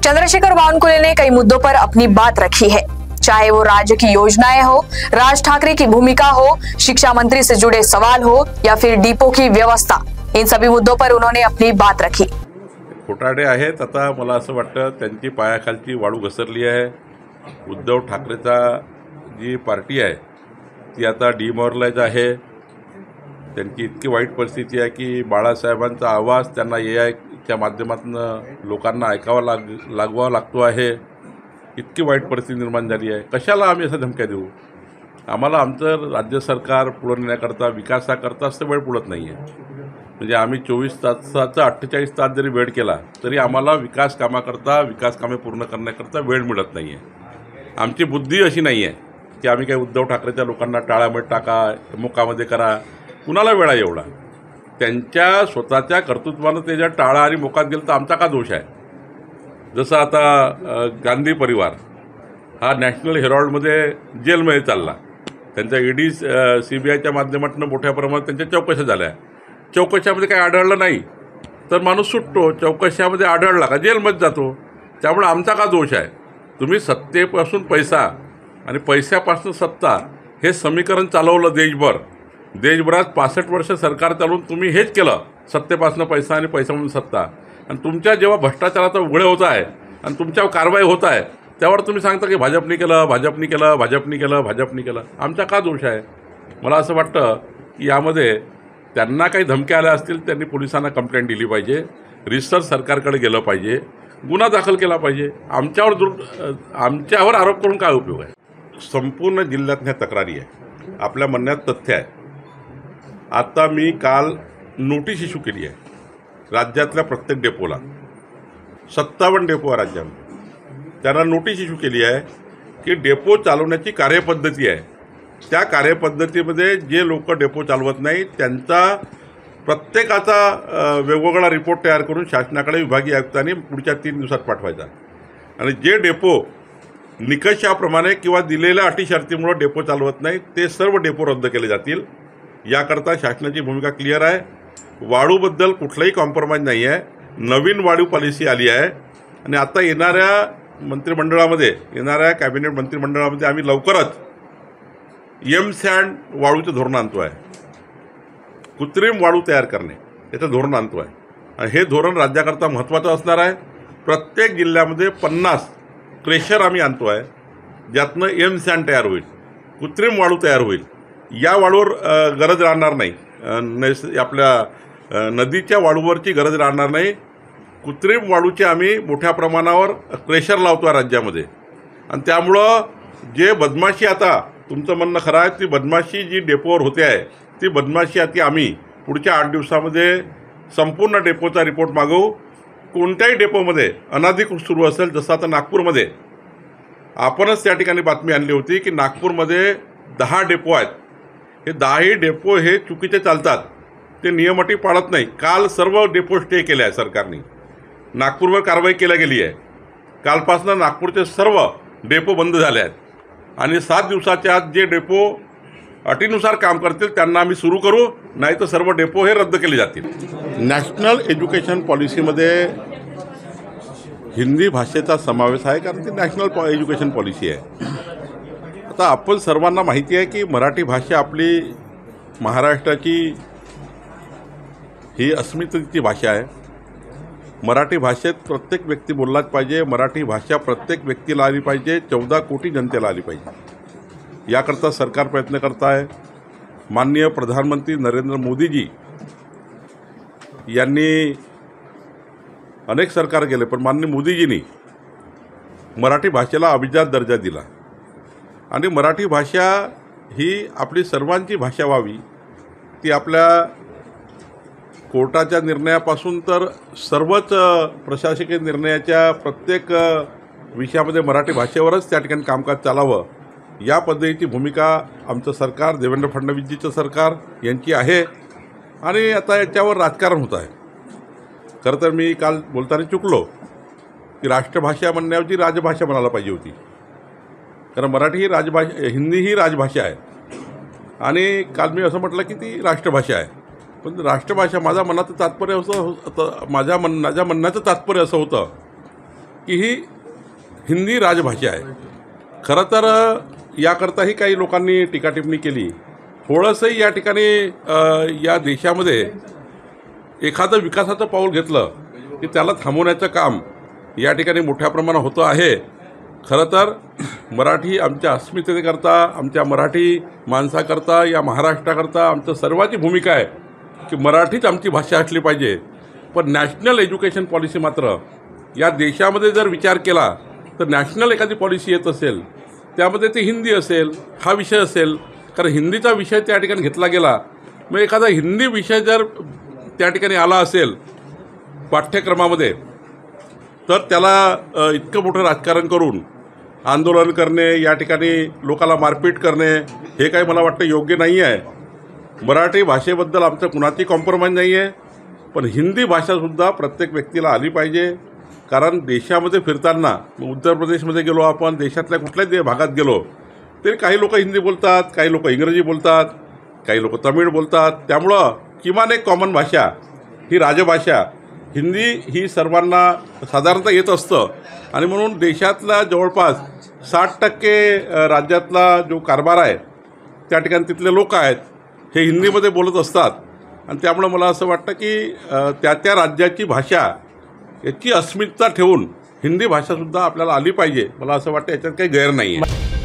चंद्रशेखर बावनकुले ने कई मुद्दों पर अपनी बात रखी है, चाहे वो राज्य की योजनाएं हो, राज ठाकरे की भूमिका हो, शिक्षा मंत्री से जुड़े सवाल हो या फिर डिपो की व्यवस्था। इन सभी मुद्दों पर उन्होंने अपनी बात रखी। खोटाडे आहेत, आता मला असं वाटतं त्यांची पायाखालची वाळू घसरली आहे। उद्धव ठाकरेचा जी पार्टी आहे ती आता डिमॉरलाइज आहे। त्यांची इतकी वाईट परिस्थिती आहे की बाळासाहेबांचा आवाज त्यांना एआयच्या माध्यमातून लोकांना ऐकावा लागवा लागतो आहे। इतकी वाईट परिस्थिती निर्माण झाली आहे। कशाला आम्ही अशा धमक्या देऊ? आम्हाला आमचं राज्य सरकार पुढे नेण्याकरता विकासाकरताच तर वेळ पुरत नाही आहे। म्हणजे आम्ही 24 तासाचा 48 तास जरी वेळ केला तरी आम्हाला विकास कामे पूर्ण करण्याकरता वेळ मिळत नाही आहे। आमची बुद्धी अशी नाही आहे की आम्ही काही उद्धव ठाकरेच्या लोकांना टाळामध्ये टाका, मुकामध्ये करा। कुणाला वेळ आहे एवढा? त्यांच्या स्वतःच्या कर्तृत्वानं ते जर टाळा आणि मोकात गेलं तर आमचा का दोष आहे? जसं आता गांधी परिवार हा नॅशनल हेराल्डमध्ये जेलमध्ये चालला, त्यांच्या ईडी CBIच्या माध्यमातून मोठ्या प्रमाणात त्यांच्या चौकशा झाल्या। चौकशामध्ये काही आढळलं नाही तर माणूस सुटतो, चौकशामध्ये आढळला का जेलमध्ये जातो। त्यामुळे आमचा का दोष आहे? तुम्ही सत्तेपासून पैसा आणि पैशापासून सत्ता हे समीकरण चालवलं देशभरात 65 वर्ष सरकार चालवून तुम्ही हेच केलं, सत्तेपासून पैसा आणि पैशामधून सत्ता। आणि तुमच्या जेव्हा भ्रष्टाचाराचा उघड होत आहे आणि तुमच्यावर कारवाई होत आहे त्यावर तुम्ही सांगता की भाजपनी केलं। आमचा का दोष आहे? मला असं वाटतं की यामध्ये त्यांना काही धमक्या आल्या असतील, त्यांनी पोलिसांना कंप्लेंट दिली पाहिजे, रिसर्च सरकारकडे गेलं पाहिजे, गुन्हा दाखल केला पाहिजे। आमच्यावर आरोप करून काय उपयोग आहे? संपूर्ण जिल्ह्यातल्या तक्रारी आहे, आपल्या म्हणण्यात तथ्य आहे। आता मी काल नोटीस इश्यू केली आहे राज्यातल्या प्रत्येक डेपोला, 57 डेपो आहे राज्यामध्ये। त्यांना नोटीस इश्यू केली आहे की डेपो चालवण्याची कार्यपद्धती आहे, त्या कार्यपद्धतीमध्ये जे लोक डेपो चालवत नाही त्यांचा प्रत्येकाचा वेगवेगळा रिपोर्ट तयार करून शासनाकडे विभागीय आयुक्तांनी पुढच्या 3 दिवसात पाठवायचा। आणि जे डेपो निकषाप्रमाणे किंवा दिलेल्या अटी शर्तीमुळे डेपो चालवत नाही ते सर्व डेपो रद्द केले जातील। याकरता शासनाची भूमिका क्लिअर आहे। वाळूबद्दल कुठलाही कॉम्प्रोमाइज नाही आहे। नवीन वाळू पॉलिसी आली आहे आणि आता येणाऱ्या कॅबिनेट मंत्रिमंडळामध्ये आम्ही लवकरच सँड वाळूचं धोरण आणतो आहे, कृत्रिम वाळू तयार करणे याचं धोरण आणतो आहे। आणि हे धोरण राज्याकरता महत्त्वाचं असणार आहे। प्रत्येक जिल्ह्यामध्ये 50 क्रेशर आम्ही आणतो आहे, ज्यातनं सँड तयार होईल, कृत्रिम वाळू तयार होईल। या वाळूवर गरज राहणार नाही, आपल्या नदीच्या वाळूवरची गरज राहणार नाही। कृत्रिम वाळूचे आम्ही मोठ्या प्रमाणावर क्रेशर लावतो आहे राज्यामध्ये। आणि त्यामुळं जे बदमाशी, आता तुमचं म्हणणं खरं आहे, ती बदमाशी जी डेपोवर होते आहे ती बदमाशी आता आम्ही पुढच्या 8 दिवसामध्ये संपूर्ण डेपोचा रिपोर्ट मागवू। कोणत्याही डेपोमध्ये अनधिकृत सुरू असेल, जसं आता नागपूरमध्ये आपणच त्या ठिकाणी बातमी आणली होती की नागपूरमध्ये 10 डेपो आहेत, हे 10ही डेपो हे चुकीचे चालतात, ते नियम अटी पाळत नाही। काल सर्व डेपो स्टे केले आहे सरकारने, नागपूरवर कारवाई केली गेली आहे। कालपासून नागपूरचे सर्व डेपो बंद झाले आहेत आणि 7 दिवसाच्या आत जे डेपो अटीनुसार काम करतील त्यांना आम्ही सुरू करू, नाही तर सर्व डेपो हे रद्द केले जातील। नॅशनल एज्युकेशन पॉलिसीमध्ये हिंदी भाषेचा समावेश आहे, कारण ती नॅशनल एज्युकेशन पॉलिसी आहे। आता आपण सर्वांना माहिती आहे की मराठी भाषा आपली महाराष्ट्राची ही अस्मितेची भाषा आहे। मराठी भाषेत प्रत्येक व्यक्ती बोललाच पाहिजे, मराठी भाषा प्रत्येक व्यक्तीला आली पाहिजे, 14 कोटी जनतेला आली पाहिजे। याकरता सरकार प्रयत्न करत आहे। माननीय प्रधानमंत्री नरेंद्र मोदीजी यांनी अनेक सरकार केले, पण माननीय मोदीजींनी मराठी भाषेला अभिजात दर्जा दिला आणि मराठी भाषा ही आपली सर्वांची भाषा व्हावी। ती आपल्या कोर्टाच्या निर्णयापासून तर सर्वच प्रशासकीय निर्णयाच्या प्रत्येक विषयामध्ये मराठी भाषेवरच त्या ठिकाणी कामकाज चालावं, या पद्धतीची भूमिका आमचं सरकार, देवेंद्र फडणवीसजीचं सरकार यांची आहे। आणि आता याच्यावर राजकारण होत आहे। खरं तर मी काल बोलताना चुकलो की राष्ट्रभाषा म्हणण्याऐवजी राजभाषा म्हणायला पाहिजे होती, कारण मराठी ही राजभाषा, हिंदी ही राजभाषा आहे आणि काल मी असं म्हटलं की ती राष्ट्रभाषा आहे। पण राष्ट्रभाषा माझ्या म्हणण्याचं तात्पर्य असं होतं की ही हिंदी राजभाषा आहे. खरं तर याकरताही काही लोकांनी टीकाटिप्पणी केली. थोडंसंही या ठिकाणी या देशामध्ये एखादं विकासाचं पाऊल घेतलं की त्याला थांबवण्याचं काम या ठिकाणी मोठ्या प्रमाणात होतं आहे. खरं तर मराठी आमच्या अस्मितेकरता, आमच्या मराठी माणसाकरता, या महाराष्ट्राकरता आमचं सर्वांची भूमिका आहे की मराठीच आमची भाषा असली पाहिजे. पण नॅशनल एज्युकेशन पॉलिसी मात्र या देशामध्ये जर विचार केला तर नॅशनल एखादी पॉलिसी येत असेल त्यामध्ये ते हिंदी असेल, हा विषय असेल. कारण हिंदीचा विषय त्या ठिकाणी घेतला गेला, मग एखादा हिंदी विषय जर त्या ठिकाणी आला असेल पाठ्यक्रमामध्ये तर त्याला इतकं मोठं राजकारण करून आंदोलन करणे, या ठिकाणी लोकाला मारपीट करणे हे काही मला वाटतं योग्य नाही आहे. मराठी भाषेबद्दल आमचं कुणाची कॉम्प्रोमाइज नाही आहे, पण हिंदी भाषासुद्धा प्रत्येक व्यक्तीला आली पाहिजे. कारण देशामध्ये फिरताना उत्तर प्रदेशमध्ये गेलो आपण, देशातल्या कुठल्याही भागात गेलो तरी काही लोक हिंदी बोलतात, काही लोक इंग्रजी बोलतात, काही लोक तमिळ बोलतात. त्यामुळं किमान एक कॉमन भाषा ही राजभाषा हिंदी ही सर्वांना साधारणतः येत असतं. आणि म्हणून देशातला जवळपास 60% राज्यातला जो कारभार आहे त्या ठिकाणी तिथले लोक आहेत हे हिंदीमध्ये बोलत असतात. आणि त्यामुळं मला असं वाटतं की त्या राज्याची भाषा याची अस्मिता ठेवून हिंदी भाषासुद्धा आपल्याला आली पाहिजे. मला असं वाटतं याच्यात काही गैर नाही आहे.